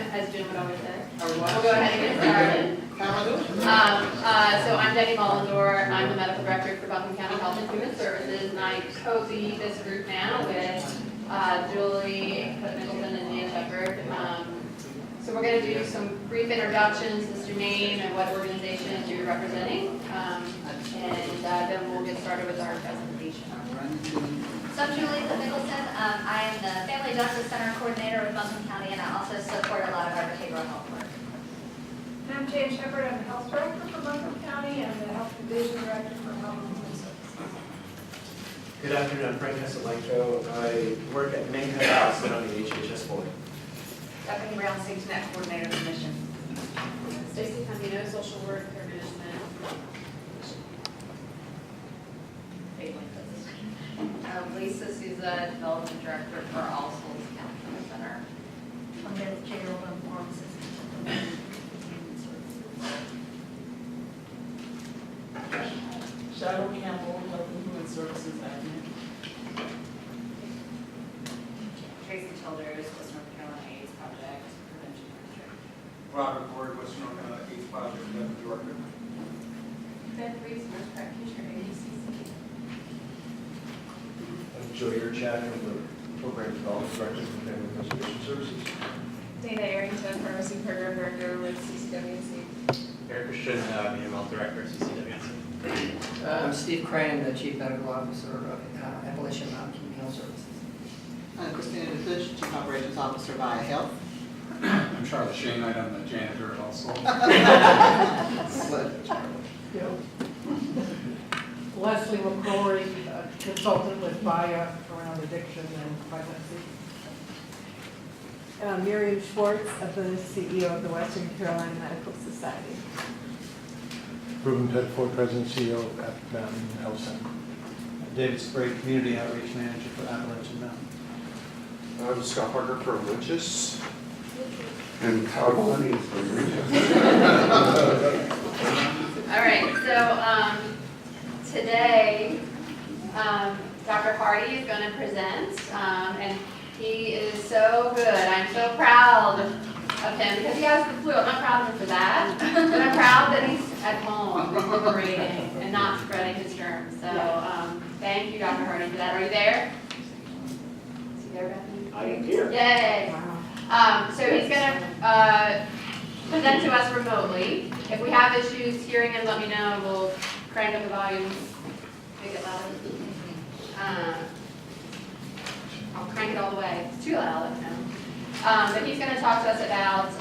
as Jim would always say, we'll go ahead and get started. So I'm Debbie Mullendor. I'm the medical director for Buncombe County Health and Human Services, and I co-lead this group now with Julie Nicholson and Dan Shepard. So we're going to do some brief introductions, list your name and what organization you're representing, and then we'll get started with our presentation. So I'm Julie Nicholson. I am the Family Justice Center Coordinator with Buncombe County, and I also support a lot of our behavioral health work. I'm Jane Shepard. I'm the Health Director for Buncombe County and the Health Division Director for Health and Human Services. Good afternoon, I'm Frank Casalenko. I work at Main Head House and on the HHS board. Stephanie Brown, Safety Net Coordinator of the Mission. Stacy Campino, social work, care management. Lisa Souza, Development Director for All Schools Counseling Center. I'm the Chair of Forum Systems. Shadow Campbell, Health and Human Services Admin. Tracy Childers, West North Carolina AIDS Project Prevention Director. Robert Ward, West North Carolina AIDS Project Prevention Director. Beth Reese, nurse practitioner, ADCC. I'm Joe Yerchak, I'm the Program Development Director for Family Preservation Services. Dana Arrington, Pharmacy Program Director with CCWC. Eric Christian, Media Health Director, CCWC. I'm Steve Crane, the Chief Medical Officer of Appalachian Mountain Community Health Services. I'm Christina DeFish, Chief Operations Officer via Health. I'm Charlie Shane, I'm the janitor at All Schools. Leslie McCrory, consultant with VIA around addiction and pregnancy. Miriam Schwartz, the CEO of the Western Carolina Medical Society. Ruben Tedford, President CEO of Apple Mountain Health Center. David Sprague, Community Outreach Manager for Appalachian Mountain. I'm Scott Parker from Winchester. And Todd Honey from All right, so today, Dr. Hardy is going to present, and he is so good. I'm so proud of him because he has the flu. I'm not proud of him for that, but I'm proud that he's at home recuperating and not spreading his germs. So thank you, Dr. Hardy, for that. Are you there? Is he there, Bethany? I am here. Yay! So he's going to present to us remotely. If we have issues hearing him, let me know. We'll crank up the volume, make it louder. I'll crank it all the way. It's too loud, I know. But he's going to talk to us about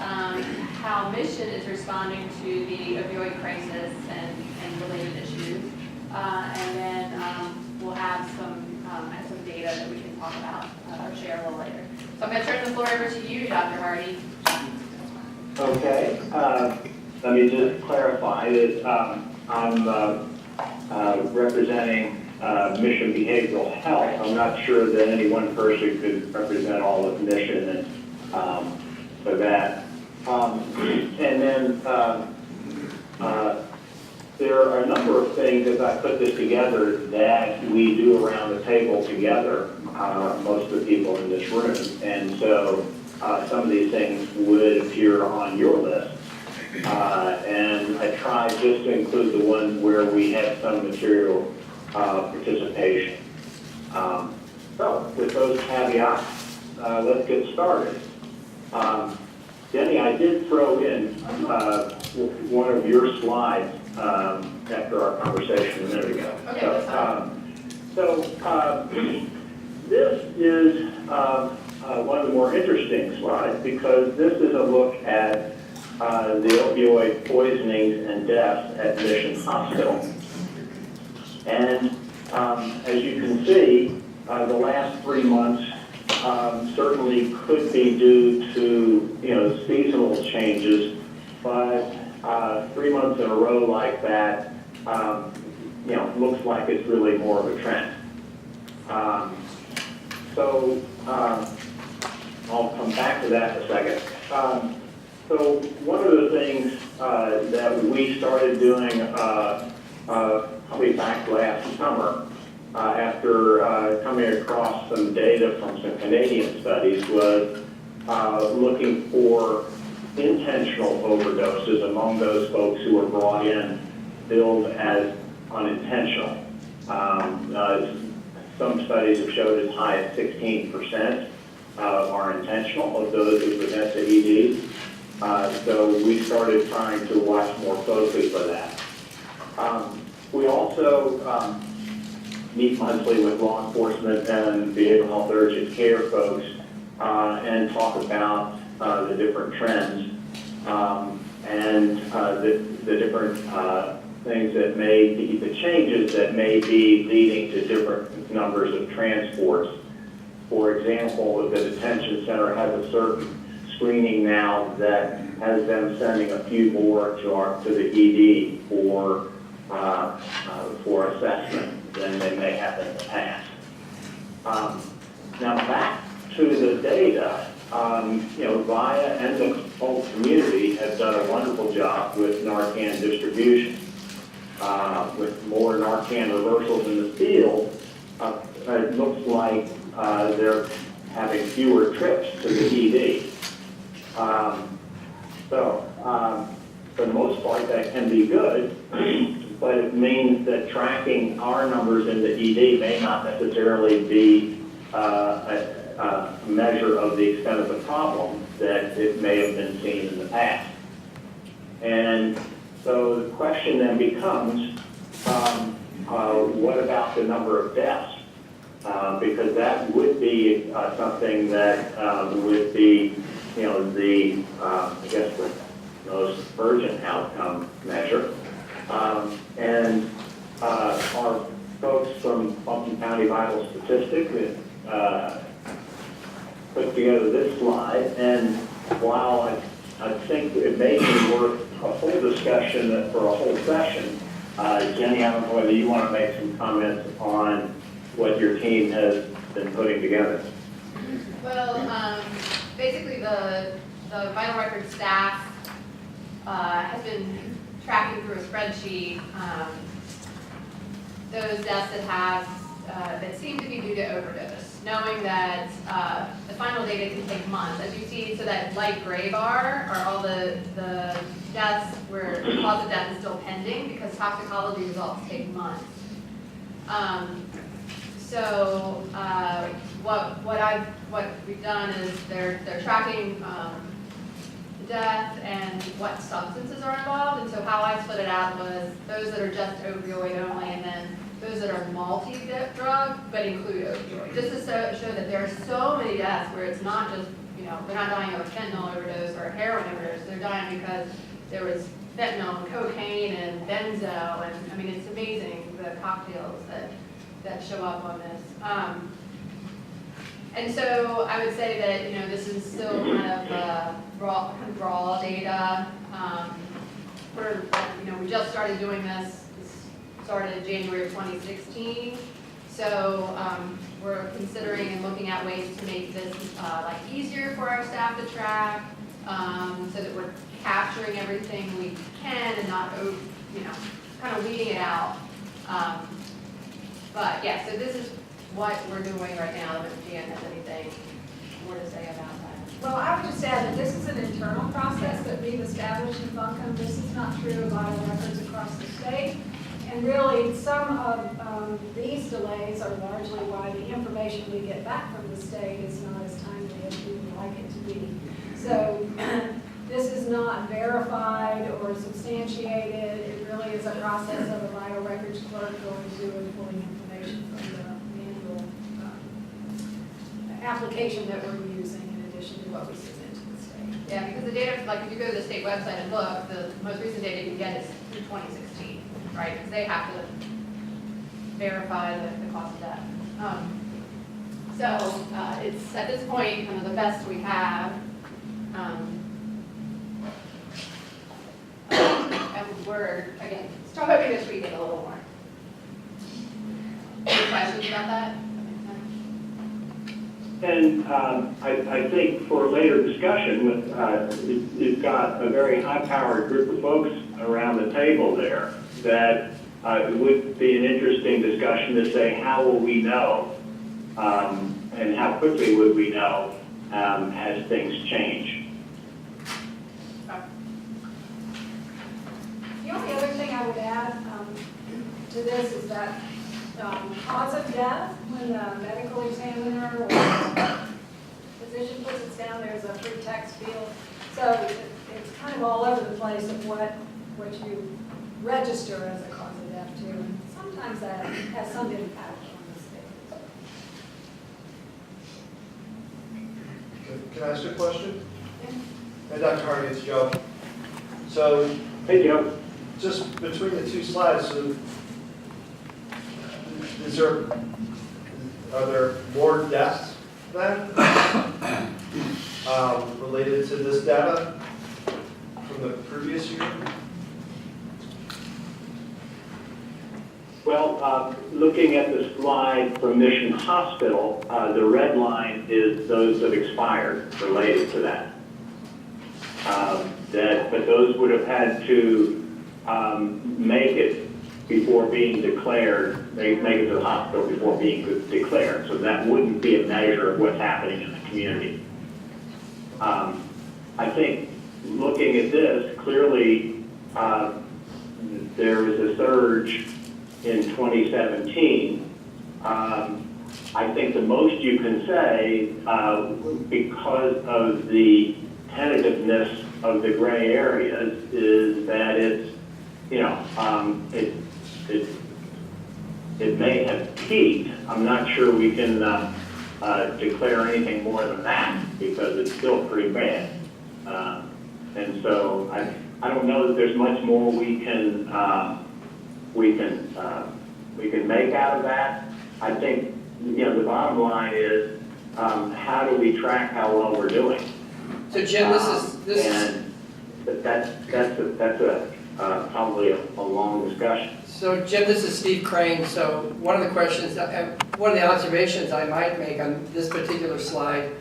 how Mission is responding to the opioid crisis and related issues. And then we'll have some data that we can talk about or share a little later. So I'm going to turn the floor over to you, Dr. Hardy. Okay. Let me just clarify that I'm representing Mission Behavioral Health. I'm not sure that any one person could represent all of Mission and for that. And then there are a number of things as I put this together that we do around the table together, most of the people in this room. And so some of these things would appear on your list. And I tried just to include the ones where we had some material participation. So with those caveats, let's get started. Denny, I did throw in one of your slides after our conversation a minute ago. Okay, this is one of the more interesting slides because this is a look at the opioid poisonings and deaths at Mission Hospital. And as you can see, the last 3 months certainly could be due to seasonal changes, but 3 months in a row like that, looks like it's really more of a trend. I'll come back to that in a second. So one of the things that we started doing probably back last summer after coming across some data from some Canadian studies was looking for intentional overdoses among those folks who were brought in billed as unintentional. Some studies have showed as high as 16% are intentional of those who present to ED. So we started trying to watch more closely for that. We also meet monthly with law enforcement and behavioral health urgent care folks and talk about the different trends and the different things that may be, the changes that may be leading to different numbers of transports. For example, the detention center has a certain screening now that has them sending a few more to the ED for assessment than they may have in the past. Now back to the data, VIA and the whole community have done a wonderful job with Narcan distribution. With more Narcan reversals in the field, it looks like they're having fewer trips to the ED. For the most part, that can be good, but it means that tracking our numbers in the ED may not necessarily be a measure of the extent of the problem that it may have been seen in the past. And so the question then becomes, what about the number of deaths? Because that would be something that would be, the most urgent outcome measure. And our folks from Buncombe County Vital Statistics put together this slide, and while I think it may be worth a whole discussion for a whole session, Jenny, I don't know whether you want to make some comments on what your team has been putting together. Well, basically the vital record staff has been tracking through a spreadsheet those deaths that seem to be due to overdose, knowing that the final data can take months. As you see, so that light gray bar are all the deaths where the cause of death is still pending because toxicology results take months. So what we've done is they're tracking death and what substances are involved. And so how I split it out was those that are just opioid only, and then those that are multi-drug but include opioid. Just to show that there are so many deaths where it's not just, they're not dying of a fentanyl overdose or a heroin overdose. They're dying because there was fentanyl and cocaine and benzo, and I mean, it's amazing the cocktails that show up on this. And so I would say that, this is still kind of raw data. We just started doing this. This started in January of 2016. So we're considering and looking at ways to make this easier for our staff to track, so that we're capturing everything we can and not, kind of weeding it out. But yeah, so this is what we're doing right now. If Jan has anything more to say about that. Well, I would just add that this is an internal process that we've established in Buncombe. This is not true of vital records across the state. And really, some of these delays are largely why the information we get back from the state is not as timely as we would like it to be. So this is not verified or substantiated. It really is a process of a vital records clerk going through and pulling information from the manual application that we're using in addition to what we submit to the state. Yeah, because the data, if you go to the state website and look, the most recent data you can get is through 2016, right? Because they have to verify the cause of death. So it's, at this point, kind of the best we have. And we're, again, still hoping to tweak it a little more. Any questions about that? And I think for later discussion, you've got a very high-powered group of folks around the table there that it would be an interesting discussion to say, how will we know and how quickly would we know as things change. The only other thing I would add to this is that cause of death, when the medical examiner or physician puts it down, there's a free text field. So it's kind of all over the place of what you register as a cause of death too. And sometimes that has some impact on the state. Can I ask a question? Hey, Dr. Hardy, it's Joe. So, Hey, Joe. just between the two slides, so are there more deaths then related to this data from the previous year? Well, looking at the slide from Mission Hospital, the red line is those that expired related to that. But those would have had to make it before being declared, make it to the hospital before being declared. So that wouldn't be a measure of what's happening in the community. I think looking at this, clearly there was a surge in 2017. I think the most you can say, because of the tentativeness of the gray areas, is that it's, it may have peaked. I'm not sure we can declare anything more than that because it's still pretty bad. And so I don't know that there's much more we can make out of that. I think the bottom line is how do we track how well we're doing? So Jim, that's probably a long discussion. So Jim, this is Steve Crane. So one of the questions, one of the observations I might make on this particular slide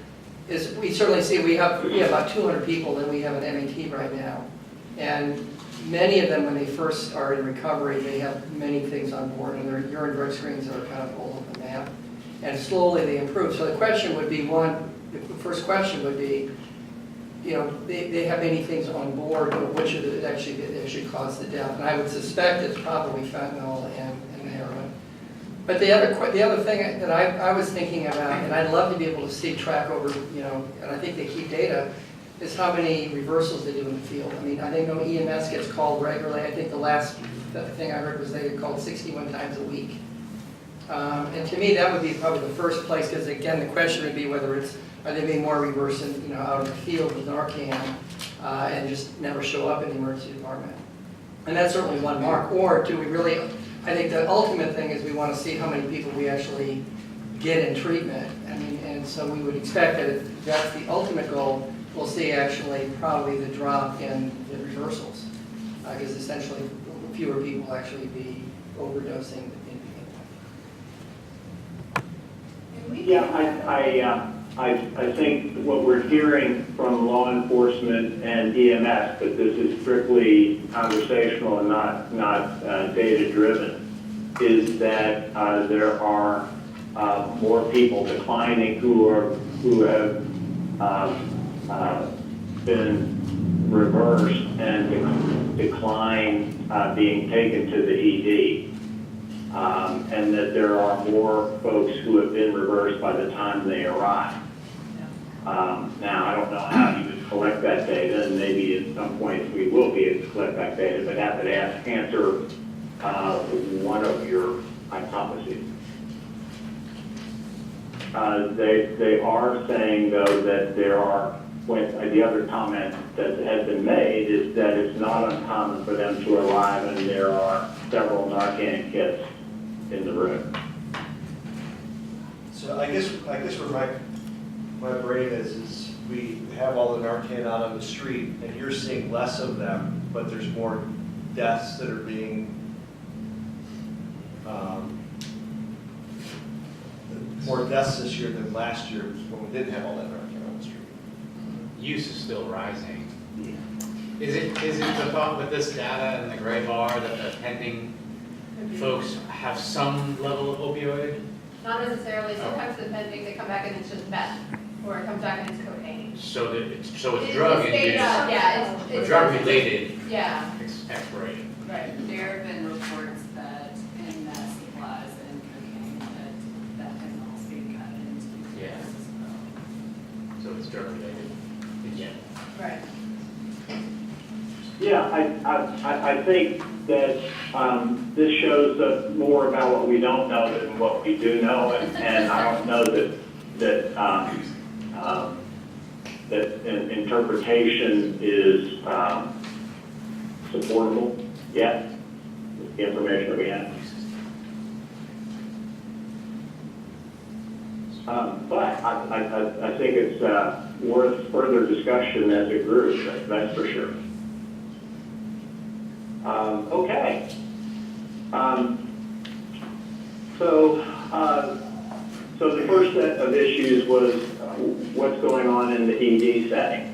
is we certainly see we have about 200 people and we have an MAT right now. And many of them, when they first are in recovery, they have many things on board and their urine drug screens are kind of all over the map. And slowly they improve. So the question would be, the first question would be, they have many things on board, but which of it actually caused the death? And I would suspect it's probably fentanyl and heroin. But the other thing that I was thinking about, and I'd love to be able to see track over, and I think they keep data, is how many reversals they do in the field. I mean, I think EMS gets called regularly. I think the last thing I heard was they get called 61 times a week. And to me, that would be probably the first place, because again, the question would be whether are they being more reversing, out in the field with Narcan and just never show up in the emergency department. And that's certainly one mark. Or do we really, I think the ultimate thing is we want to see how many people we actually get in treatment. I mean, and so we would expect that if that's the ultimate goal, we'll see actually probably the drop in the reversals. Because essentially fewer people actually be overdosing in Yeah, I think what we're hearing from law enforcement and EMS, but this is strictly conversational and not data-driven, is that there are more people declining who have been reversed and decline being taken to the ED. And that there are more folks who have been reversed by the time they arrive. Now, I don't know how you would collect that data, and maybe at some point we will be able to collect that data, but that would answer one of your hypotheses. They are saying, though, that there are, the other comment that has been made is that it's not uncommon for them to arrive and there are several Narcan kits in the room. So I guess where my brain is we have all the Narcan out on the street, and you're seeing less of them, but there's more deaths that are being, more deaths this year than last year when we didn't have all that Narcan on the street. Use is still rising. Is it the thought with this data and the gray bar that the pending folks have some level of opioid? Not necessarily. Sometimes the pending, they come back and it's just meth. or it comes back and it's cocaine. So that, so it's It's drug state, induced, yeah, it's. drug related Yeah, expiration. right. There have been reports that in that supplies and cocaine, that can also be cut into Yeah. this as well. So it's drug related again. Right. Yeah, I think that this shows us more about what we don't know than what we do know, and I don't know that interpretation is supportable yet, with the information that we have. But I think it's worth further discussion as a group, that's for sure. Okay. So the first set of issues was what's going on in the ED setting,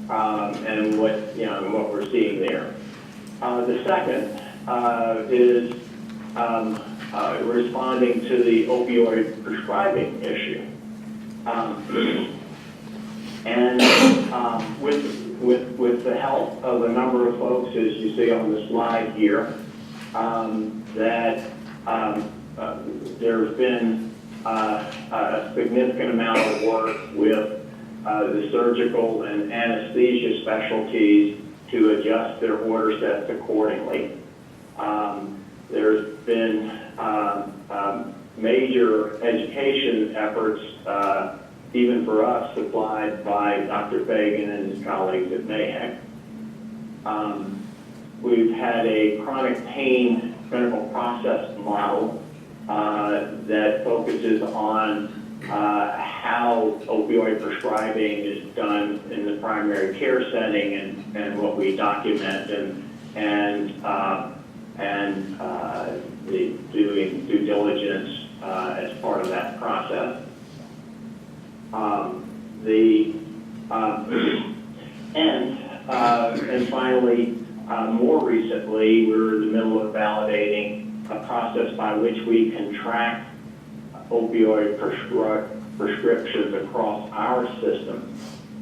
and what we're seeing there. The second is responding to the opioid prescribing issue. With the help of a number of folks, as you see on the slide here, there's been a significant amount of work with the surgical and anesthesia specialties to adjust their order sets accordingly. There's been major education efforts, even for us, supplied by Dr. Fagan and his colleagues at Mayhew. We've had a chronic pain clinical process model that focuses on how opioid prescribing is done in the primary care setting and what we document and doing due diligence as part of that process. And finally, more recently, we're in the middle of validating a process by which we can track opioid prescriptions across our system,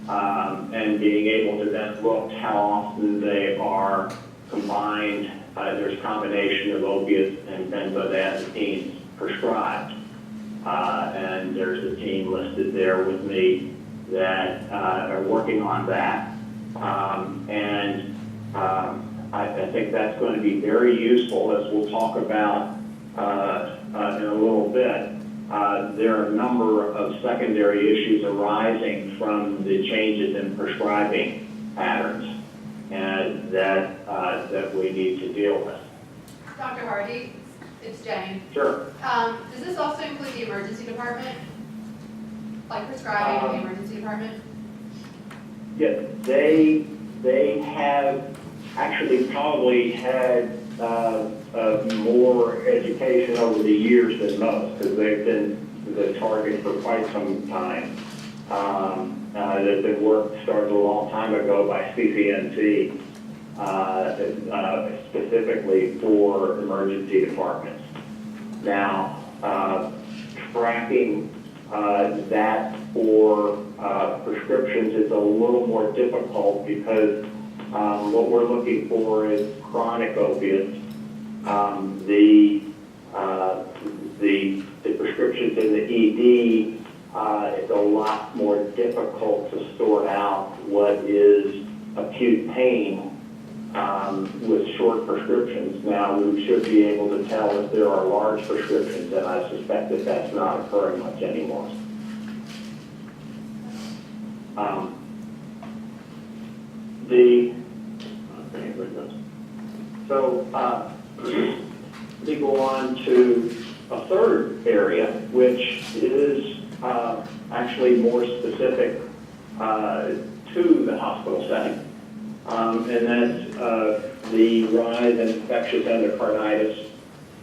and being able to then look how often they are combined. There's a combination of opiates and benzodiazepines prescribed. And there's a team listed there with me that are working on that. I think that's going to be very useful, as we'll talk about in a little bit. There are a number of secondary issues arising from the changes in prescribing patterns and that we need to deal with. Dr. Hardy, it's Jane. Sure. Does this also include the emergency department? Like prescribing in the emergency department? Yeah, they have actually probably had more education over the years than most, because they've been the target for quite some time. The work started a long time ago by CCNC, specifically for emergency departments. Now, tracking that for prescriptions is a little more difficult, because what we're looking for is chronic opiates. The prescriptions in the ED, it's a lot more difficult to sort out what is acute pain with short prescriptions. Now, we should be able to tell if there are large prescriptions, and I suspect that that's not occurring much anymore. Let me go on to a third area, which is actually more specific to the hospital setting, and that's the rise in infectious endocarditis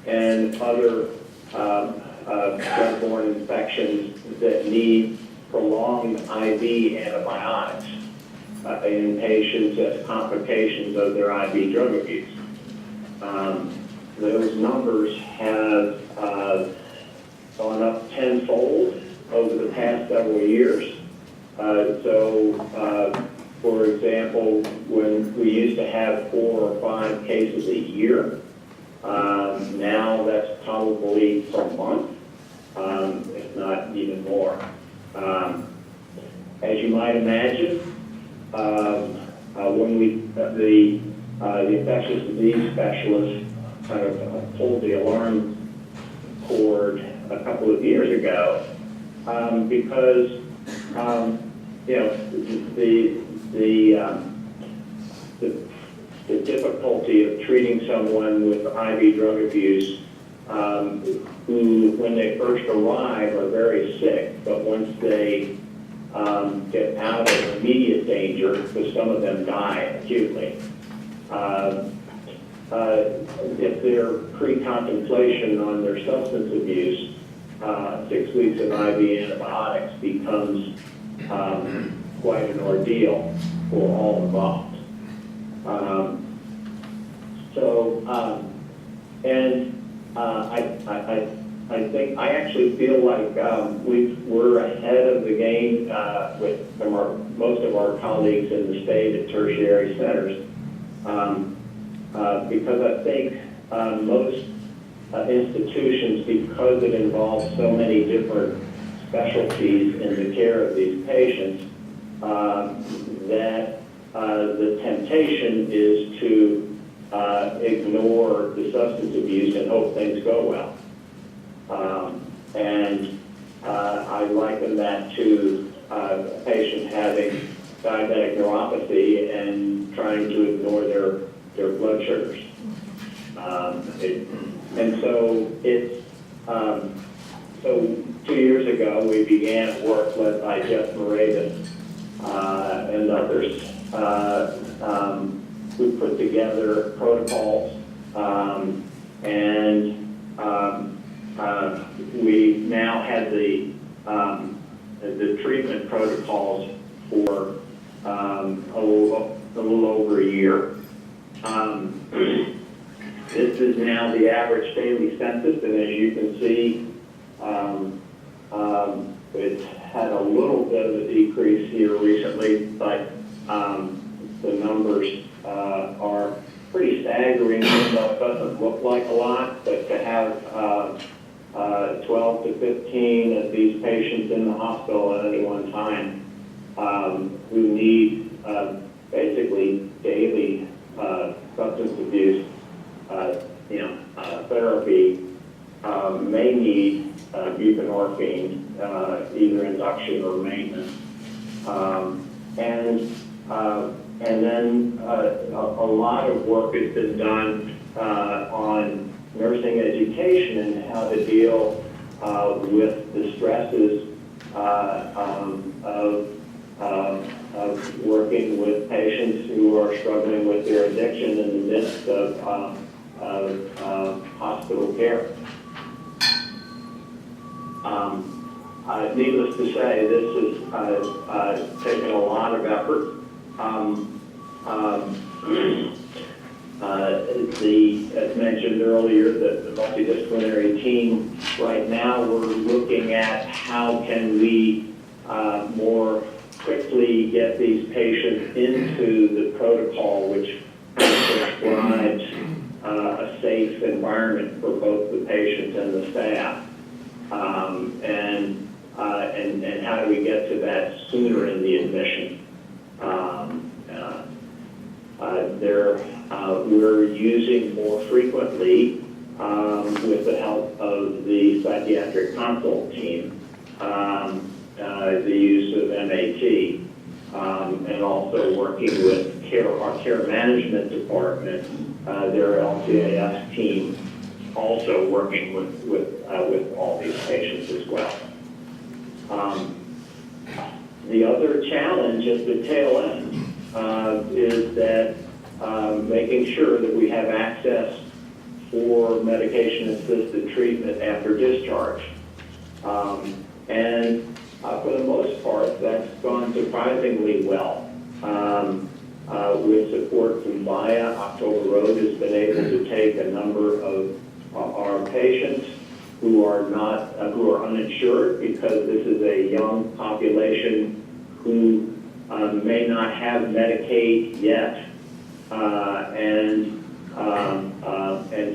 and other bloodborne infections that need prolonged IV antibiotics in patients as complications of their IV drug abuse. Those numbers have gone up tenfold over the past several years, For example, when we used to have 4 or 5 cases a year, now that's probably per month, if not even more. As you might imagine, when the infectious disease specialist kind of pulled the alarm cord a couple of years ago, because the difficulty of treating someone with IV drug abuse, who, when they first arrive, are very sick, but once they get out of immediate danger, because some of them die acutely. If they're pre-contemplation on their substance abuse, 6 weeks of IV antibiotics becomes quite an ordeal for all involved. I actually feel like we're ahead of the game from most of our colleagues in the state at tertiary centers, because I think most institutions, because it involves so many different specialties in the care of these patients, that the temptation is to ignore the substance abuse and hope things go well. I liken that to a patient having diabetic neuropathy and trying to ignore their blood sugars. So 2 years ago, we began work led by Jeff Moravis and others. We put together protocols, we now have the treatment protocols for a little over a year. This is now the average daily census, and as you can see, it's had a little bit of a decrease here recently, but the numbers are pretty staggering, even though it doesn't look like a lot, but to have 12 to 15 of these patients in the hospital at any one time who need basically daily substance abuse therapy may need buprenorphine, either induction or maintenance. And then a lot of work has been done on nursing education and how to deal with the stresses of working with patients who are struggling with their addiction in the midst of hospital care. Needless to say, this has taken a lot of effort. As mentioned earlier, the multidisciplinary team, right now we're looking at how can we more quickly get these patients into the protocol, which prescribes a safe environment for both the patients and the staff. And how do we get to that sooner in the admission? We're using more frequently, with the help of the psychiatric consult team, the use of MAT, and also working with our care management department, their LCAS team, also working with all these patients as well. The other challenge at the tail end is that making sure that we have access for medication-assisted treatment after discharge. And for the most part, that's gone surprisingly well. With support from VIA, October Road has been able to take a number of our patients who are uninsured, because this is a young population who may not have Medicaid yet. And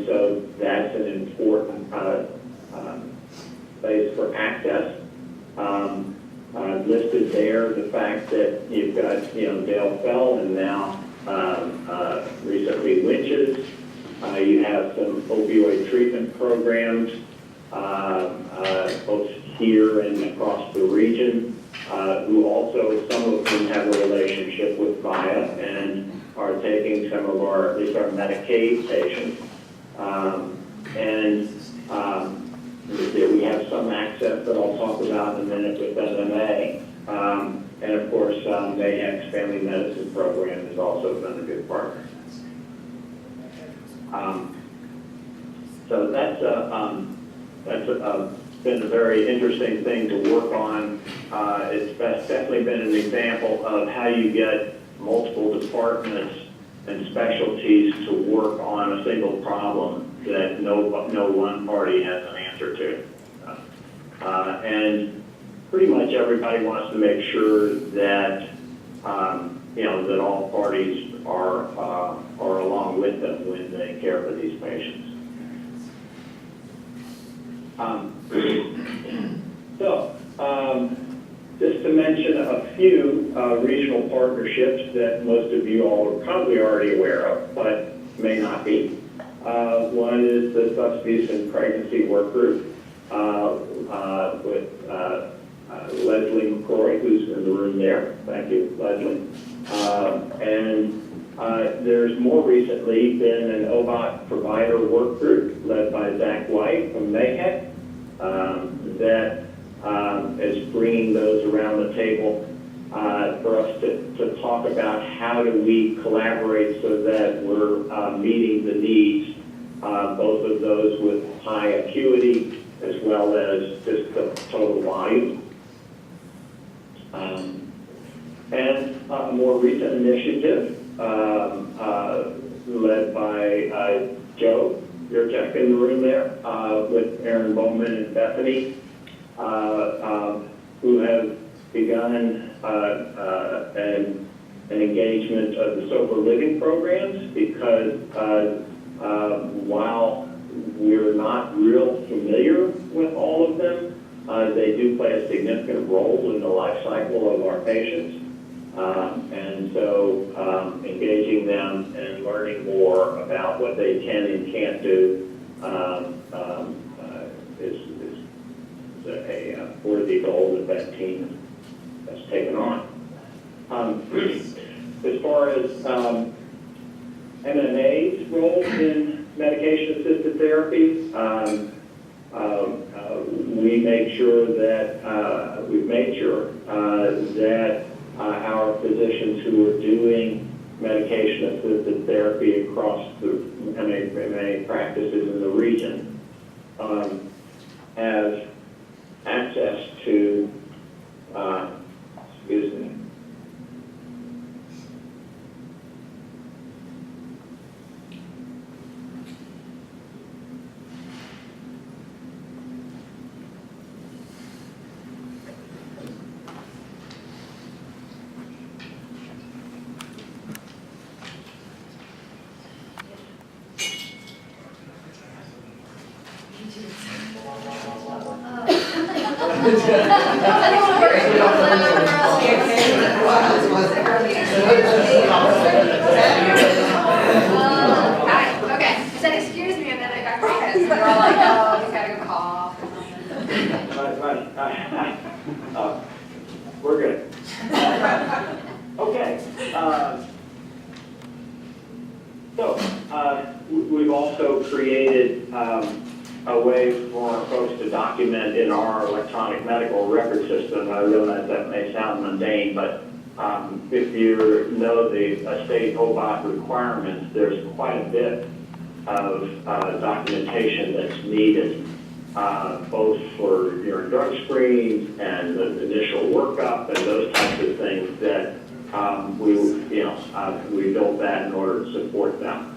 so that's an important place for access. Listed there, the fact that you've got, Dale Fell and now recently Winches. You have some opioid treatment programs, both here and across the region, who also, some of them have a relationship with VIA and are taking some of our, at least our Medicaid patients. We have some access that I'll talk about in a minute with MMA. And of course, MAHEC's Family Medicine Program has also been a good partner. So that's been a very interesting thing to work on. It's definitely been an example of how you get multiple departments and specialties to work on a single problem that no one party has an answer to. And pretty much everybody wants to make sure that that all parties are along with them when they care for these patients. Just to mention a few regional partnerships that most of you all are probably already aware of, but may not be. One is the Substance and Pregnancy Work Group with Leslie McCrory, who's in the room there. Thank you, Leslie. There's more recently been an OBOT provider work group led by Zach White from MAHEC that is bringing those around the table for us to talk about how do we collaborate so that we're meeting the needs, both of those with high acuity as well as just the total volume. And a more recent initiative led by Joe Yurchek in the room there with Aaron Bowman and Bethany, who have begun an engagement of the sober living programs because while we're not real familiar with all of them, they do play a significant role in the life cycle of our patients. And so engaging them and learning more about what they can and can't do is a worthy goal that team has taken on. As far as MMA's role in medication-assisted therapy, we make sure that we've made sure that our physicians who are doing medication-assisted therapy across the MA practices in the region have access to, excuse me, Okay, you said excuse me, and then I got quiet. So we're all like, oh, he's gotta go cough. We're good. Okay. We've also created a way for folks to document in our electronic medical record system. I realize that may sound mundane, but if you know the state OBOT requirements, there's quite a bit of documentation that's needed, both for your drug screens and the initial workup and those types of things that we built that in order to support them.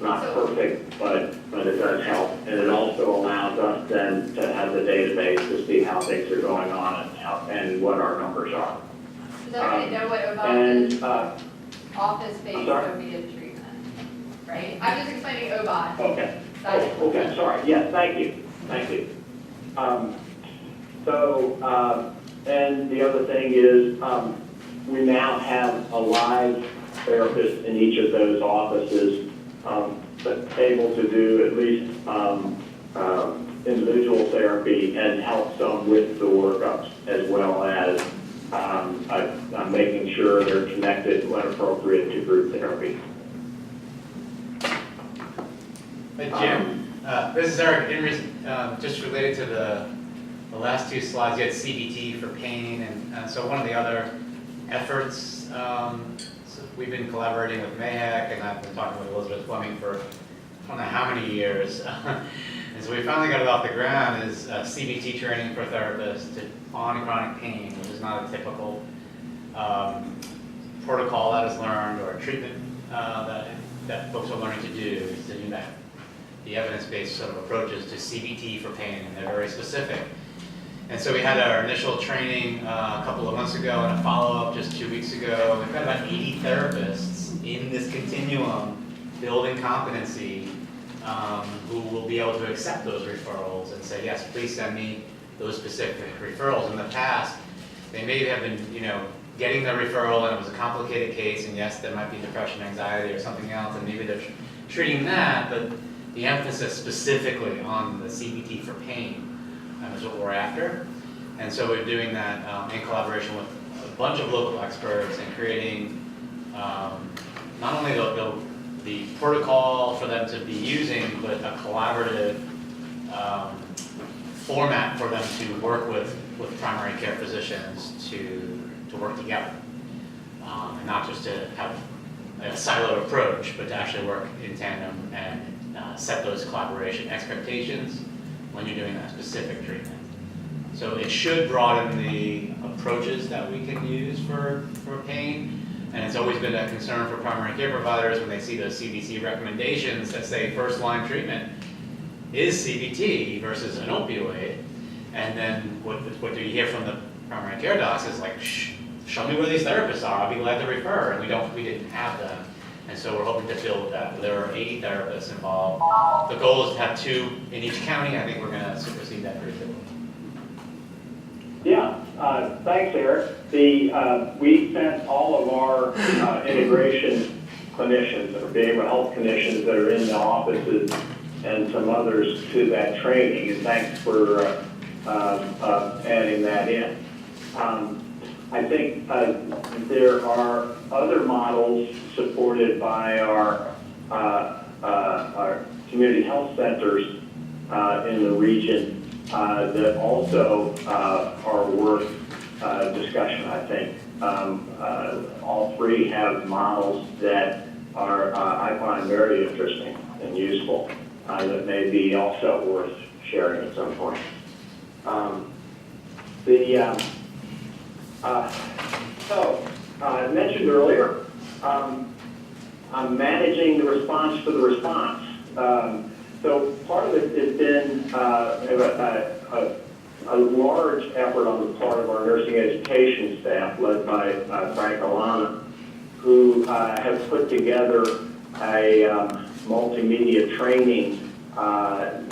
Not perfect, but it does help. And it also allows us then to have the database to see how things are going on and and what our numbers are. Does everybody know what OBOT And, is? Office-based I'm sorry? opiate treatment, right? I'm just explaining OBOT. Okay. Oh, okay, sorry. Yes, thank you. Thank you. And the other thing is, we now have a live therapist in each of those offices, that's able to do at least individual therapy and help some with the workups, as well as making sure they're connected when appropriate to group therapy. Hey, Jim, this is Eric. Just related to the last two slides, you had CBT for pain, and so one of the other efforts, so we've been collaborating with MAHEC, and I've been talking with Elizabeth Fleming for I don't know how many years. And so we finally got it off the ground, is CBT training for therapists on chronic pain, which is not a typical protocol that is learned or treatment that folks are learning to do, is to do that. The evidence-based sort of approaches to CBT for pain, and they're very specific. And so we had our initial training a couple of months ago and a follow-up just 2 weeks ago. We've got about 80 therapists in this continuum building competency who will be able to accept those referrals and say, yes, please send me those specific referrals. In the past, they may have been, getting the referral and it was a complicated case, and yes, there might be depression, anxiety, or something else, and maybe they're treating that, but the emphasis specifically on the CBT for pain is what we're after. And so we're doing that in collaboration with a bunch of local experts and creating not only the protocol for them to be using, but a collaborative format for them to work with primary care physicians to work together. And not just to have a siloed approach, but to actually work in tandem and set those collaboration expectations when you're doing that specific treatment. So it should broaden the approaches that we can use for pain. And it's always been a concern for primary care providers when they see those CDC recommendations that say first line treatment is CBT versus an opioid. And then what do you hear from the primary care docs is like, show me where these therapists are, I'll be glad to refer. And we didn't have them. And so we're hoping to build that. There are 80 therapists involved. The goal is to have 2 in each county. I think we're going to supersede that pretty quickly. Yeah, thanks, Eric. We sent all of our integration clinicians or behavioral health clinicians that are in the offices and some others to that training, and thanks for adding that in. I think there are other models supported by our community health centers in the region that also are worth discussion, I think. All 3 have models that are, I find very interesting and useful, that may be also worth sharing at some point. I mentioned earlier, I'm managing the response to the response. So part of it has been a large effort on the part of our nursing education staff, led by Frank Alana, who have put together a multimedia training on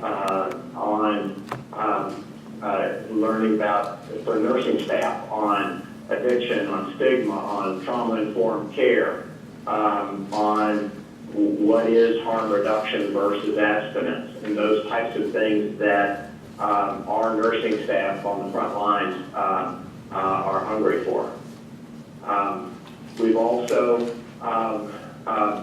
learning about, for nursing staff, on addiction, on stigma, on trauma-informed care, on what is harm reduction versus abstinence, and those types of things that our nursing staff on the front lines are hungry for. We've also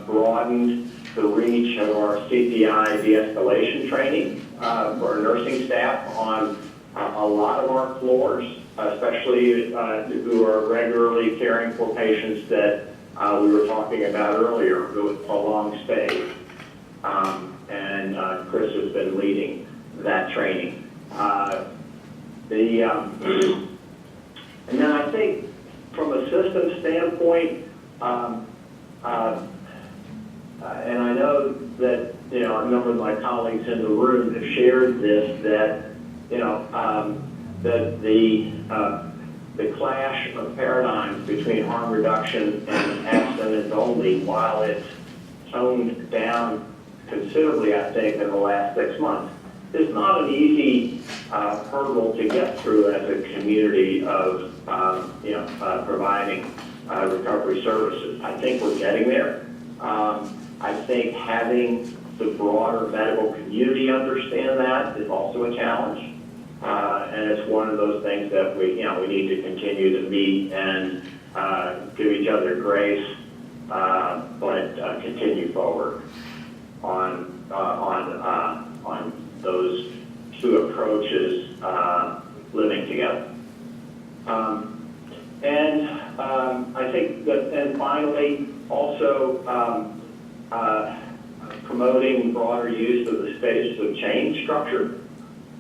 broadened the reach of our CPI de-escalation training for our nursing staff on a lot of our floors, especially who are regularly caring for patients that we were talking about earlier with prolonged stays. And Chris has been leading that training. And then I think from a system standpoint, and I know that, a number of my colleagues in the room have shared this, that, that the the clash of paradigms between harm reduction and abstinence only, while it's toned down considerably, I think, in the last 6 months, is not an easy hurdle to get through as a community of, providing recovery services. I think we're getting there. I think having the broader medical community understand that is also a challenge. And it's one of those things that we need to continue to meet and give each other grace, but continue forward on those two approaches living together. I think that, and finally, also promoting broader use of the stages of change structure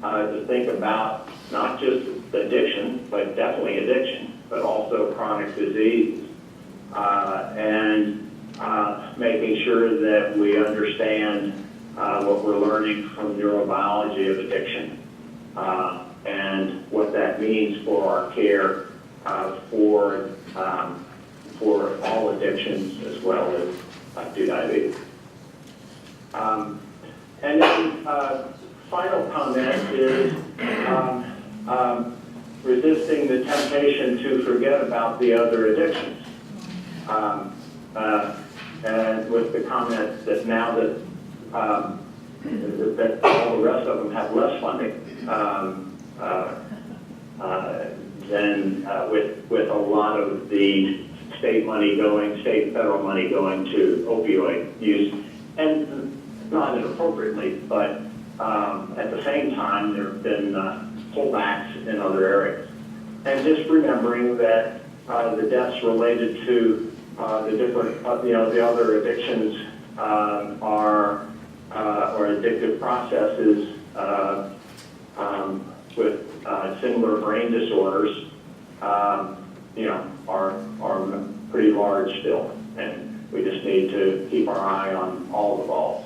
to think about not just addiction, but definitely addiction, but also chronic disease, and making sure that we understand what we're learning from neurobiology of addiction and what that means for our care for all addictions as well as type 2 diabetes. And then final comment is resisting the temptation to forget about the other addictions. And with the comment that now that that all the rest of them have less funding, than with a lot of the state and federal money going to opioid use, and not inappropriately, but at the same time there have been pullbacks in other areas. And just remembering that the deaths related to the different, the other addictions or addictive processes with similar brain disorders, are pretty large still, and we just need to keep our eye on all the balls.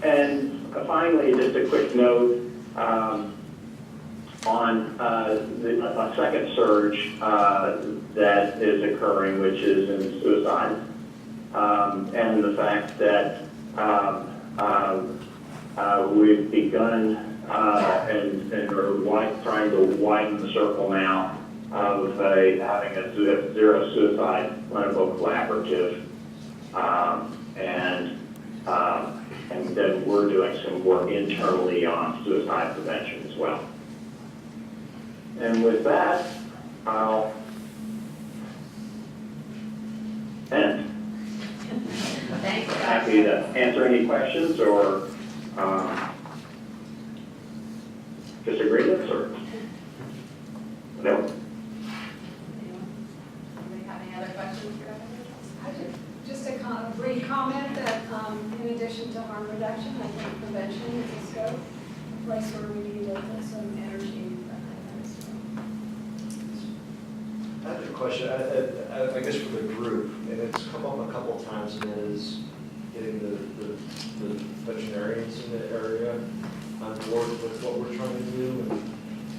And finally, just a quick note on a second surge that is occurring, which is in suicide, and the fact that we've begun and are trying to widen the circle now of having a zero suicide clinical collaborative, and then we're doing some work internally on suicide prevention as well. And with that, I'll end. Thanks. Happy to answer any questions or disagreements or no. Anybody have any other questions for us? Just a brief comment that in addition to harm reduction, I think prevention is a scope, a place where we need to put some energy behind that as well. I have a question, I guess for the group, and it's come up a couple of times, and that is getting the veterinarians in the area on board with what we're trying to do.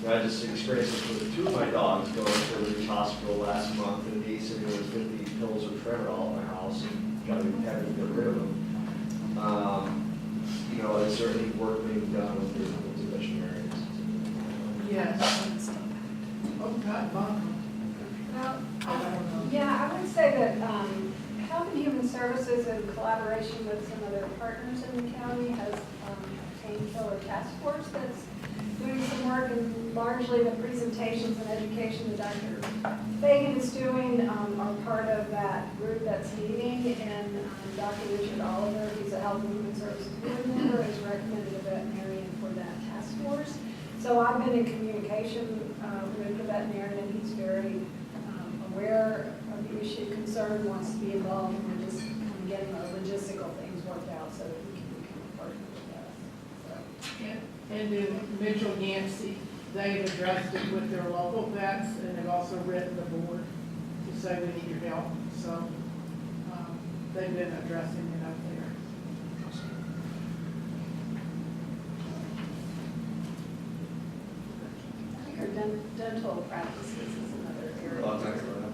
And I just experienced this with two of my dogs going to the hospital last month, and he said there was 50 pills of tramadol in my house, and having to get rid of them. Is there any work being done with the veterinarians? Yes. Oh, God, Buncombe. Well, I don't know. yeah, I would say that Health and Human Services, in collaboration with some other partners in the county, has a painkiller task force that's doing some work, and largely the presentations and education that Dr. Fagan is doing are part of that group that's meeting, and Dr. Richard Oliver, he's a Health and Human Services board member, has recommended a veterinarian for that task force. So I've been in communication with the veterinarian. He's very aware of the issue, concerned, wants to be involved, and we're just kind of getting our logistical things worked out so that he can become a partner with us. And in Mitchell Yancey, they've addressed it with their local vets, and they've also written the board to say we need your help. So they've been addressing it up there. I think our dental practices is another area. Oh, thanks, Lorna.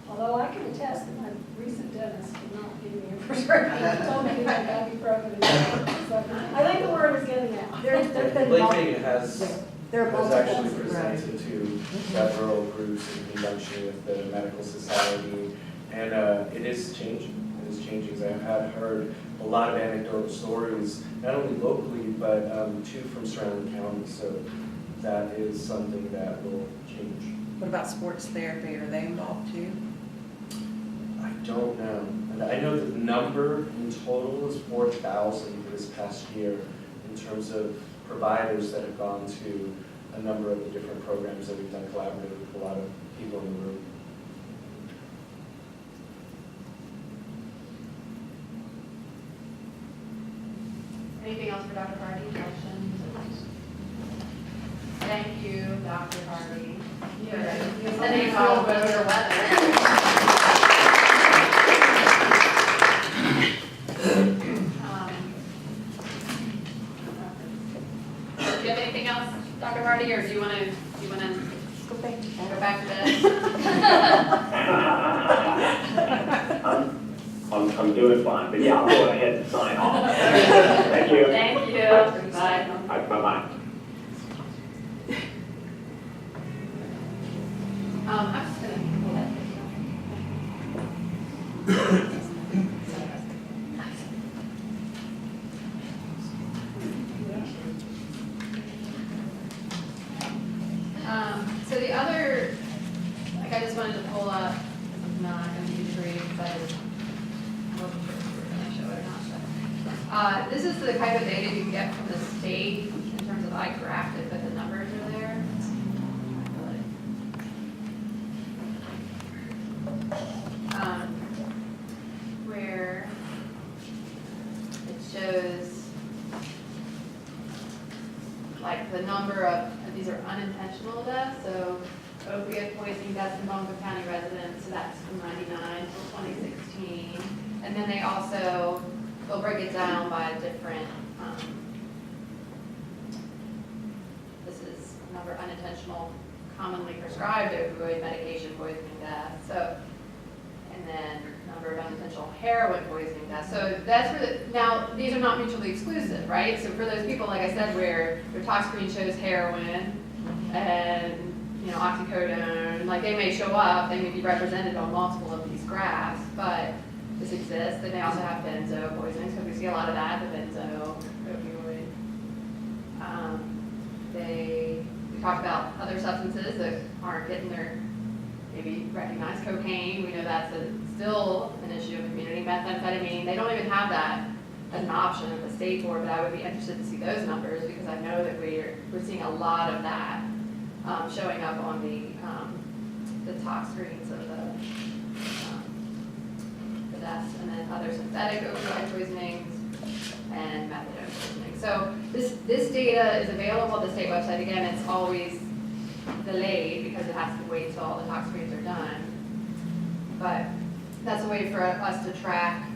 Although I can attest that my recent dentist did not give me a prescription, he told me that ibuprofen. So I think the word is getting out. There's been Lake mul- Haven has there are actually multiple, right. presented to several groups in conjunction with the medical society, and it is changing. It is changing. I have heard a lot of anecdotal stories, not only locally, but too from surrounding counties, so that is something that will change. What about sports therapy? Are they involved too? I don't know. And I know the number in total is 4,000 this past year in terms of providers that have gone to a number of the different programs that we've done collaboratively with a lot of people in the room. Anything else for Dr. Hardy? Questions? Thank you, Dr. Hardy. Yeah. Sending you all over the weather. Do you have anything else, Dr. Hardy, or do you want to Go back to go back to bed? I'm doing fine, but yeah, I'll go ahead and sign off. Thank you. Thank you. Bye. All right, bye-bye. I'm just gonna pull that so the other, like I just wanted to pull up, this is not going to be free, but I wasn't sure if we were going to show it or not. But, this is the kind of data you can get from the state in terms of I graphed it, but the numbers are there. Where it shows like the number of, these are unintentional deaths, so opiate poisoning deaths in Buncombe County residents, so that's from 99 till 2016. And then they also, they'll break it down by different, this is number of unintentional commonly prescribed opioid medication poisoning deaths. So, and then number of unintentional heroin poisoning deaths. So that's for the, now these are not mutually exclusive, right? So for those people, like I said, where their tox screen shows heroin and oxycodone, like they may show up, they may be represented on multiple of these graphs, but this exists. Then they also have benzo poisoning, so we see a lot of that, the benzo opioid. We talked about other substances that aren't getting their maybe recognized. Cocaine, we know that's still an issue in the community. Methamphetamine, they don't even have that as an option at the state board, but I would be interested to see those numbers because I know that we're seeing a lot of that showing up on the tox screens of the deaths, and then other synthetic opioid poisonings and methadone poisoning. So this data is available at the state website. Again, it's always delayed because it has to wait till all the tox screens are done. But that's a way for us to track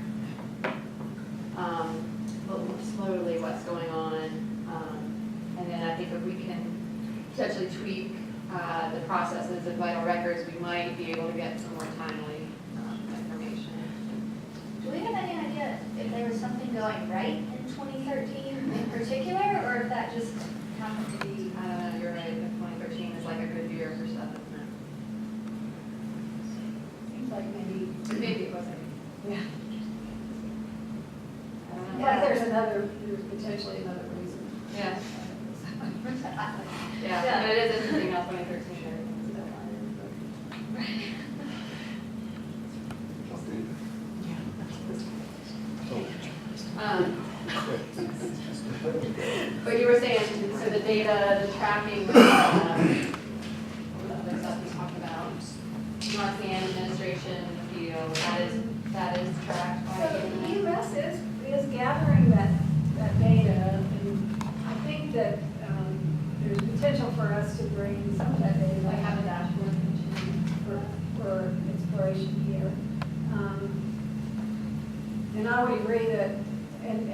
slowly what's going on. And then I think if we can potentially tweak the processes and vital records, we might be able to get some more timely information. Do we have any idea if there was something going right in 2013 in particular, or if that just happened to be? I don't know, you're right, 2013 is like a good year for stuff, isn't it? Seems like Maybe it wasn't. yeah. I don't know. Like there's potentially another reason. Yeah. Yeah. Yeah, but it is interesting now, 2013. But you were saying, so the data, the tracking, what other stuff we talked about, Narcan administration in the field, that is tracked by. So the EMS is gathering that data, and I think that there's potential for us to bring some of that data, like have a dashboard for exploration here. And I would agree that, and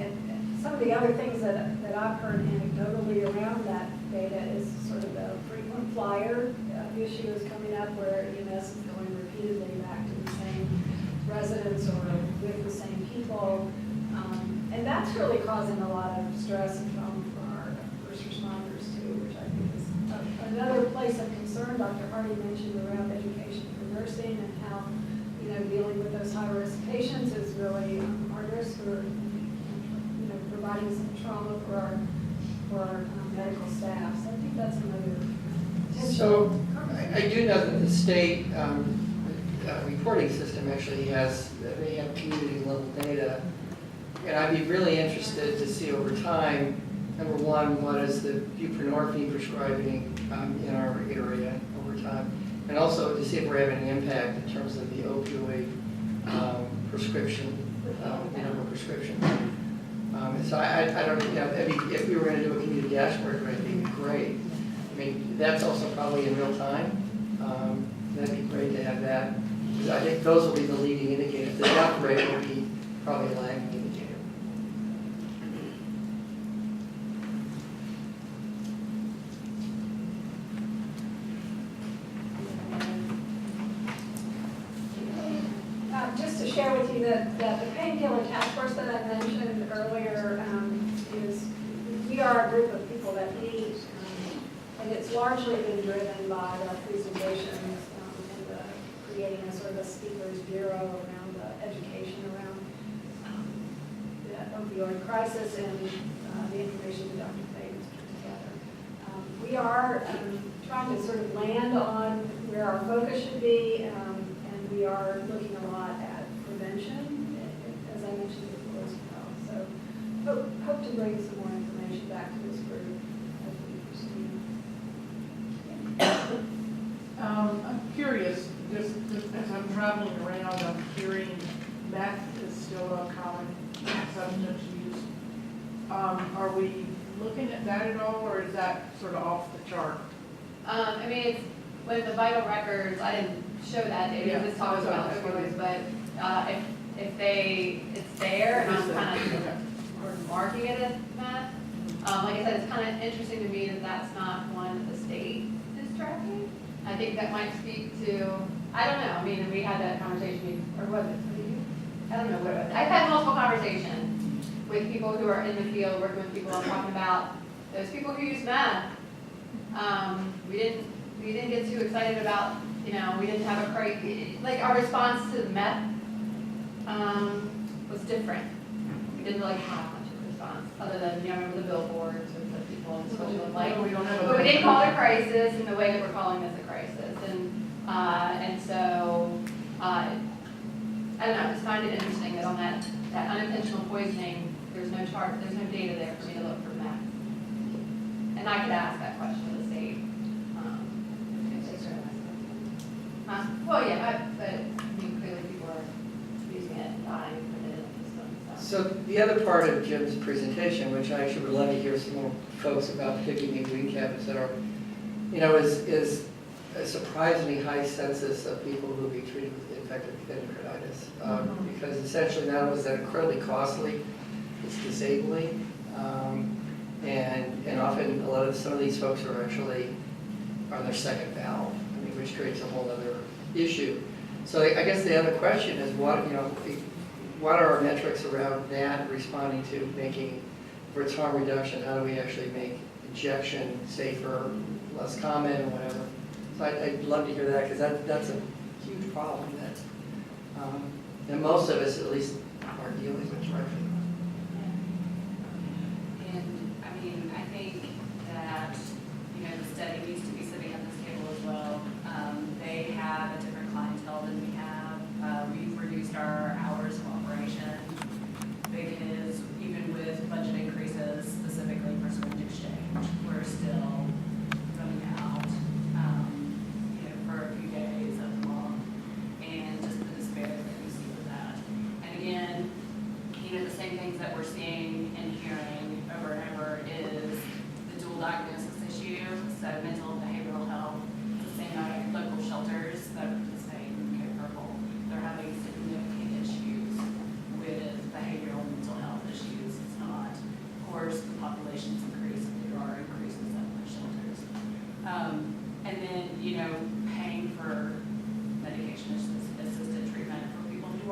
Some of the other things that I've heard anecdotally around that data is sort of the frequent flyer issue is coming up where EMS is going repeatedly back to the same residents or with the same people. And that's really causing a lot of stress and trauma for our first responders too, which I think is another place of concern. Dr. Hardy mentioned around education for nursing and how, dealing with those high-risk patients is really arduous for, providing some trauma for our medical staff. So I think that's another potential. So I do know that the state reporting system actually they have community level data. And I'd be really interested to see over time, number one, what is the buprenorphine prescribing in our area over time? And also to see if we're having an impact in terms of the opioid prescription, number of prescriptions. So I don't, if we were going to do a community dashboard, it'd be great. I mean, that's also probably in real time. That'd be great to have that. Because I think those will be the leading indicators. The death rate will be probably a lagging indicator. Just to share with you that the painkiller task force that I mentioned earlier is, we are a group of people that meet, and it's largely been driven by the presentations and creating a sort of a speakers bureau around the education around the opioid crisis and the information that Dr. Fagan's put together. We are trying to sort of land on where our focus should be, and we are looking a lot at prevention, as I mentioned before as well. So hope to bring some more information back to this group as we proceed. I'm curious, just as I'm traveling around, I'm hearing meth is still a common substance use. Are we looking at that at all, or is that sort of off the chart? I mean, it's, with the vital records, I didn't show that data, Yeah, it just talks about that's what opioids, but if it's there, and I'm kind of we're marking it as meth. Like I said, it's kind of interesting to me that that's not one that the state is tracking. I think that might speak to, I don't know, I mean, we had that conversation, or was it, I don't know what it was. I've had multiple conversations with people who are in the field, working with people, I'm talking about those people who use meth. We didn't get too excited about, we didn't have like our response to the meth was different. We didn't really have much of a response, other than, remember the billboards with the people in social life. We don't have But we didn't call it a crisis in the way that we're calling this a crisis. And so, I don't know, I just find it interesting that on that unintentional poisoning, there's no chart, there's no data there for me to look for meth. And I could ask that question of the state. Well, yeah, but I mean, clearly people are using it and dying from it in the system. So the other part of Jim's presentation, which I actually would love to hear some more folks about, particularly in green cabinets that are, is a surprisingly high census of people who will be treated with infective endocarditis. Because essentially not only is that incredibly costly, it's disabling. And often some of these folks are actually on their second valve, which creates a whole other issue. So I guess the other question is what are our metrics around that, responding to making, for its harm reduction, how do we actually make injection safer, less common, or whatever. So I'd love to hear that, because that's a huge problem that most of us at least are dealing with directly. And I mean, I think that, the study needs to be sitting at this table as well. They have a different clientele than we have. We've reduced our hours of operation because even with budget increases, specifically for syringe exchange, we're still running out, for a few days of the month, and just the despair that we see with that. And again, the same things that we're seeing and hearing over and over is the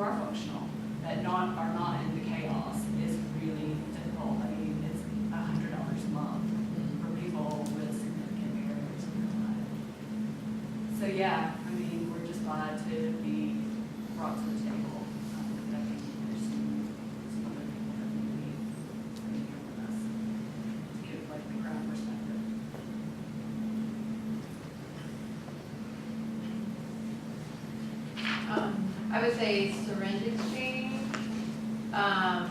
are functional, that are not in the chaos is really difficult. I mean, it's $100 a month for people with significant barriers in their life. So yeah, I mean, we're just glad to be brought to the table. I think there's some other people that maybe are here with us to give like the crowd perspective. I would say syringe exchange. I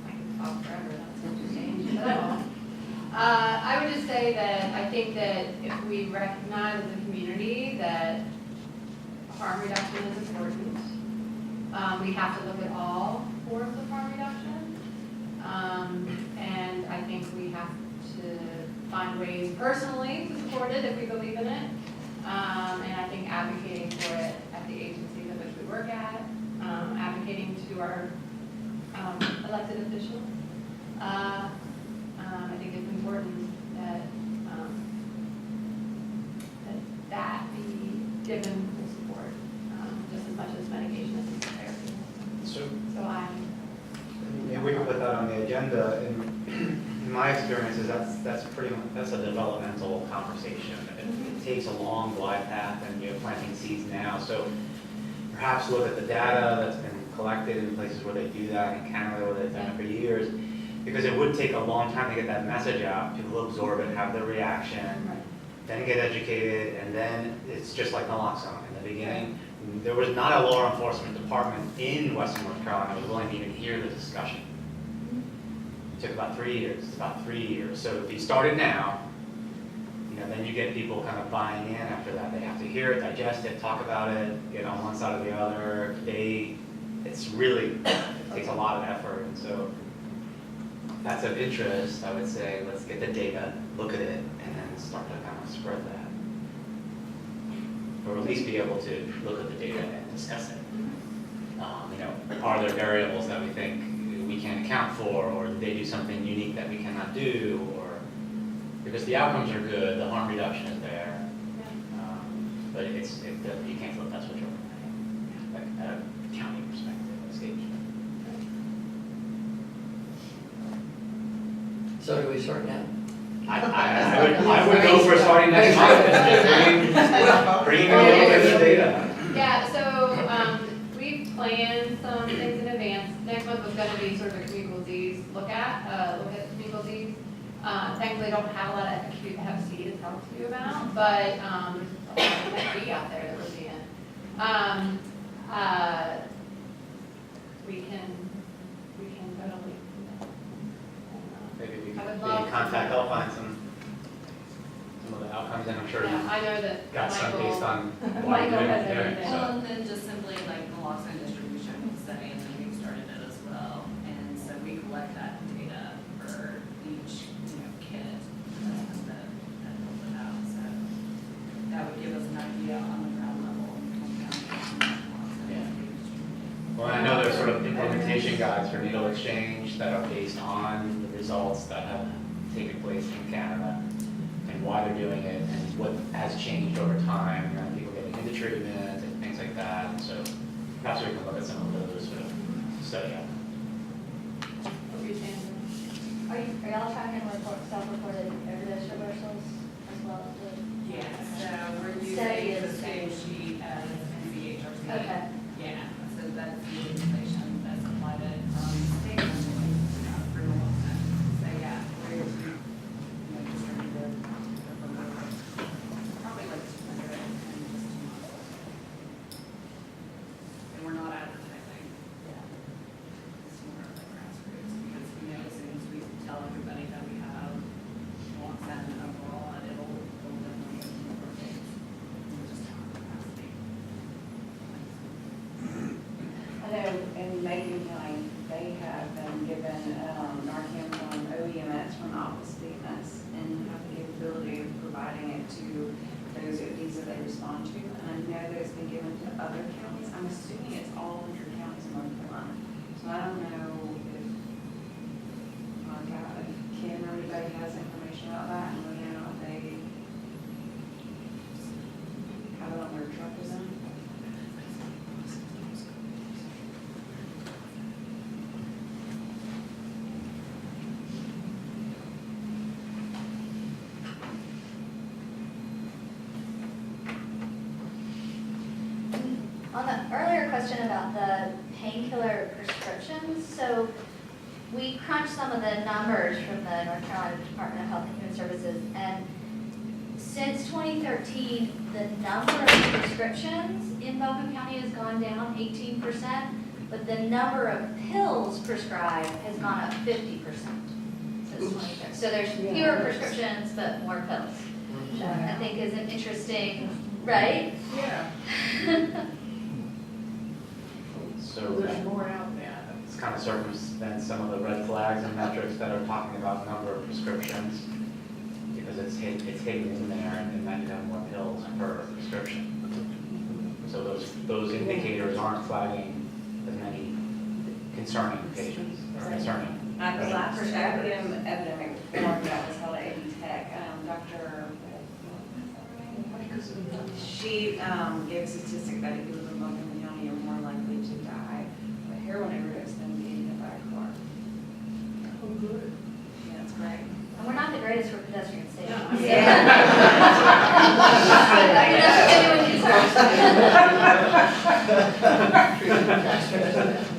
can talk forever about syringe exchange, but I won't. I would just say that I think that if we recognize as a community that harm reduction is important, we have to look at all forms of harm reduction. And I think we have to find ways personally to support it if we believe in it. And I think advocating for it at the agencies at which we work at, advocating to our elected officials. I think it's important that that be given full support, just as much as medication assisted therapy. So I. Yeah, we can put that on the agenda. In my experiences, that's a developmental conversation. It takes a long glide path, and you're planting seeds now. So perhaps look at the data that's been collected in places where they do that, in Canada where they've done it for years, because it would take a long time to get that message out. People absorb it, have their reaction, then get educated, and then it's just like naloxone. In the beginning, there was not a law enforcement department in Western North Carolina that was willing to even hear the discussion. It took about 3 years. So if you started now, then you get people kind of buying in after that. They have to hear it, digest it, talk about it, get on one side or the other. It takes a lot of effort. And so if that's of interest, I would say let's get the data, look at it, and then start to kind of spread that. Or at least be able to look at the data and discuss it. Are there variables that we think we can't account for, or did they do something unique that we cannot do, or because the outcomes are good, the harm reduction is there, but you can't flip that switch overnight, like at a county perspective, at a state perspective. So do we start now? I would go for starting next month and just bringing a little bit of data. Yeah, so we planned some things in advance. Next month was going to be sort of a communicable disease look at communicable disease. Thankfully, I don't have a lot of acute Hep C to talk to you about, but there's a lot of Hep B out there that we're seeing. We can totally. Maybe we I would can love be in contact, I'll find some of the outcomes, and I'm sure Yeah, you I know that got some Michael- based on what Michael you're doing has with hearing, everything. so. Well, and then just simply like naloxone distribution study, and then we started it as well. And so we collect that data for each, kit that fills it out. So that would give us an idea on the ground level. Yeah. Well, I know there's sort of implementation guides for needle exchange that are based on the results that have taken place in Canada and why they're doing it and what has changed over time, people getting into treatment and things like that. And so perhaps we can look at some of those sort of study out. Are y'all tracking self-reported overdose reversals as well as the? Yeah, so we're Study using the is- same sheet as NCHRC. Okay. Yeah, so that's the legislation that's applied it from state and approval. So yeah, we're, distributed probably like 200 in just 2 months. And we're not advertising. It's more like grassroots, because as soon as we tell everybody that we have naloxone and overall, it'll definitely get more things. We're just talking capacity. I know in Macon County, they have been given Narcan from OEMS from Office of EMS and have the capability of providing it to those ODs that they respond to. And I know that it's been given to other counties. I'm assuming it's all 100 counties in North Carolina. So I don't know if, Kim or anybody has information about that, and if they have it on their truck or something. On the earlier question about the painkiller prescriptions, so we crunched some of the numbers from the North Carolina Department of Health and Human Services, and since 2013, the number of prescriptions in Buncombe County has gone down 18%, but the number of pills prescribed has gone up 50% since 2013. So there's fewer prescriptions, but more pills, which I think is an interesting, right? Yeah, So there's more out there. it's kind of circumvent some of the red flags and metrics that are talking about number of prescriptions, because it's hidden in there, and then you have more pills per prescription. So those indicators aren't flagging as many concerning patients, or concerning. The last Prescribing epidemic forum that was held at AD Tech, Dr. She gave a statistic that if you live in Buncombe County, you're more likely to die of a heroin overdose than being hit by a car. Oh, good. Yeah, it's great. And we're not the greatest for pedestrian safety. No, So- yeah. I mean, that's genuine concern.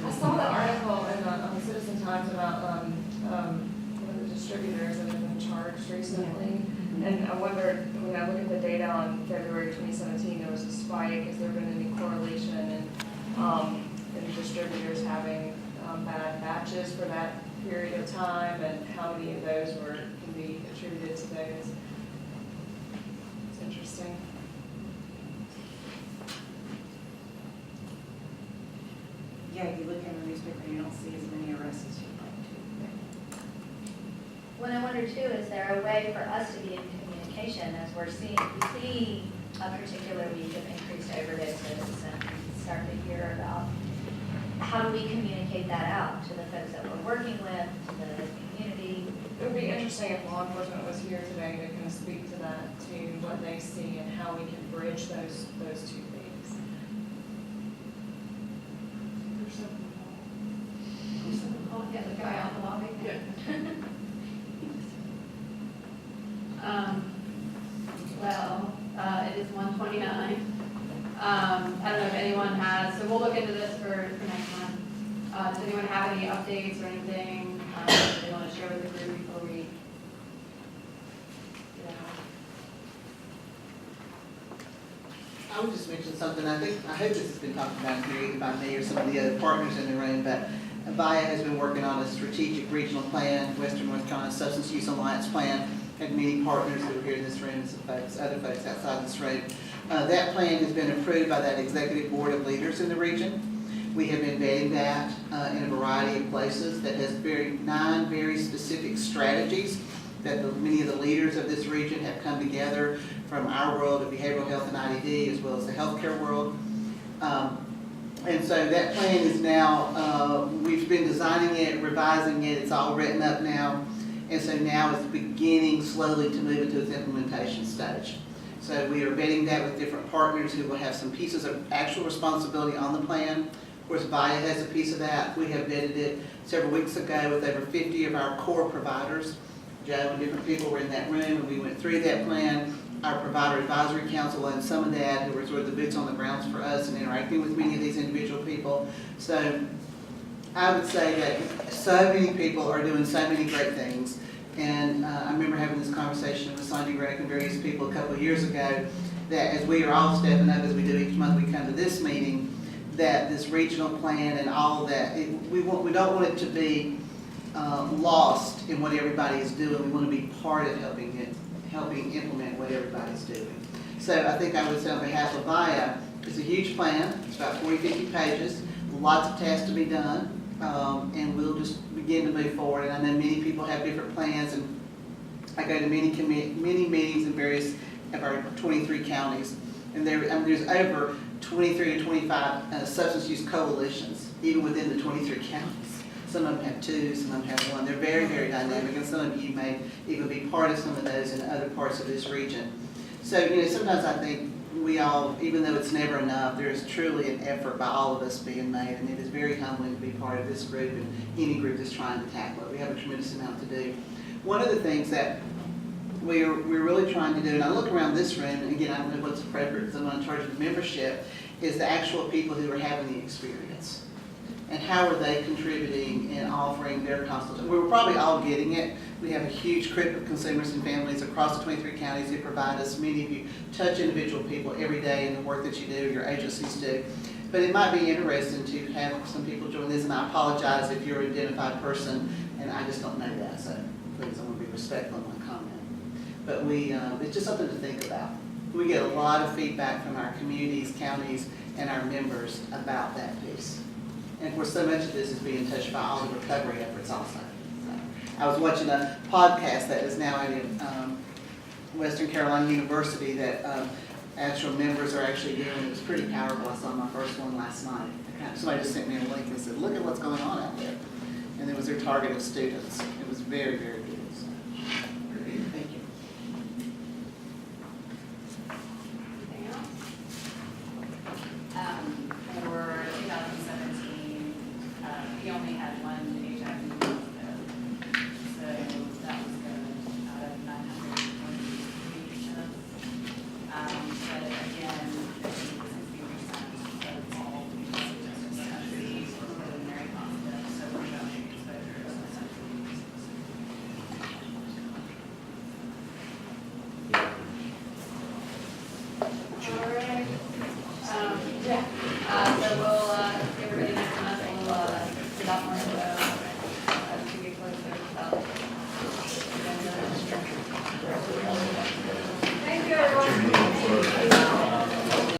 I saw the article in the Citizen Times about one of the distributors that have been charged recently. And I wondered, when I look at the data on February 2017, there was a spike. Has there been any correlation in distributors having bad batches for that period of time? And how many of those can be attributed to those? It's interesting. Yeah, if you look in the newspaper, you don't see as many arrests as you'd like to. What I wonder too, is there a way for us to be in communication as we see a particular week of increased overdoses and we start to hear about, how do we communicate that out to the folks that we're working with, to the community? It would be interesting if law enforcement was here today to kind of speak to that, to what they see and how we can bridge those two things. There's something wrong. Yeah, the guy out in the lobby. Yeah. Well, it is 1:29. I don't know if anyone has, so we'll look into this for next month. Does anyone have any updates or anything that they want to share with the group before we? I would just mention something, I hope this has been talked about here either by me or some of the other partners in the room, but VIA has been working on a strategic regional plan, Western North Carolina Substance Use Alliance Plan, and many partners who are here in this room and some folks, other folks outside this room. That plan has been approved by that executive board of leaders in the region. We have been vetting that in a variety of places that has 9 very specific strategies that many of the leaders of this region have come together from our world of behavioral health and IDD as well as the healthcare world. And so that plan is now, we've been designing it, revising it, it's all written up now. And so now it's beginning slowly to move into its implementation stage. So we are vetting that with different partners who will have some pieces of actual responsibility on the plan. Of course, VIA has a piece of that. We have vetted it several weeks ago with over 50 of our core providers. Joe and different people were in that room, and we went through that plan. Our provider advisory council and some of that, who were sort of the boots on the grounds for us and interacting with many of these individual people. So I would say that so many people are doing so many great things. And I remember having this conversation with Sandy Gregg and various people a couple of years ago, that as we are all stepping up, as we do each month, we come to this meeting, that this regional plan and all that, we don't want it to be lost in what everybody is doing. We want to be part of helping implement what everybody's doing. So I think I would say on behalf of VIA, it's a huge plan. It's about 40, 50 pages, lots of tasks to be done, and we'll just begin to move forward. And I know many people have different plans, and I go to many meetings in various of our 23 counties, and there's over 23 to 25 substance use coalitions, even within the 23 counties. Some of them have 2, some of them have 1. They're very, very dynamic, and some of you may even be part of some of those in other parts of this region. So, sometimes I think we all, even though it's never enough, there is truly an effort by all of us being made, and it is very humbling to be part of this group and any group that's trying to tackle it. We have a tremendous amount to do. One of the things that we're really trying to do, and I look around this room, and again, I don't know what's appropriate because I'm not in charge of the membership, is the actual people who are having the experience. And how are they contributing and offering their consultation? We're probably all getting it. We have a huge group of consumers and families across the 23 counties who provide us. Many of you touch individual people every day in the work that you do, your agencies do. But it might be interesting to have some people join this, and I apologize if you're an identified person, and I just don't know that, so please, I want to be respectful in my comment. But it's just something to think about. We get a lot of feedback from our communities, counties, and our members about that piece. And of course, so much of this is being touched by all the recovery efforts also. So, I was watching a podcast that is now at Western Carolina University that actual members are actually doing. It was pretty powerful. I saw my first one last night. Somebody just sent me a link and said, look at what's going on out there. And it was their target of students. It was very, very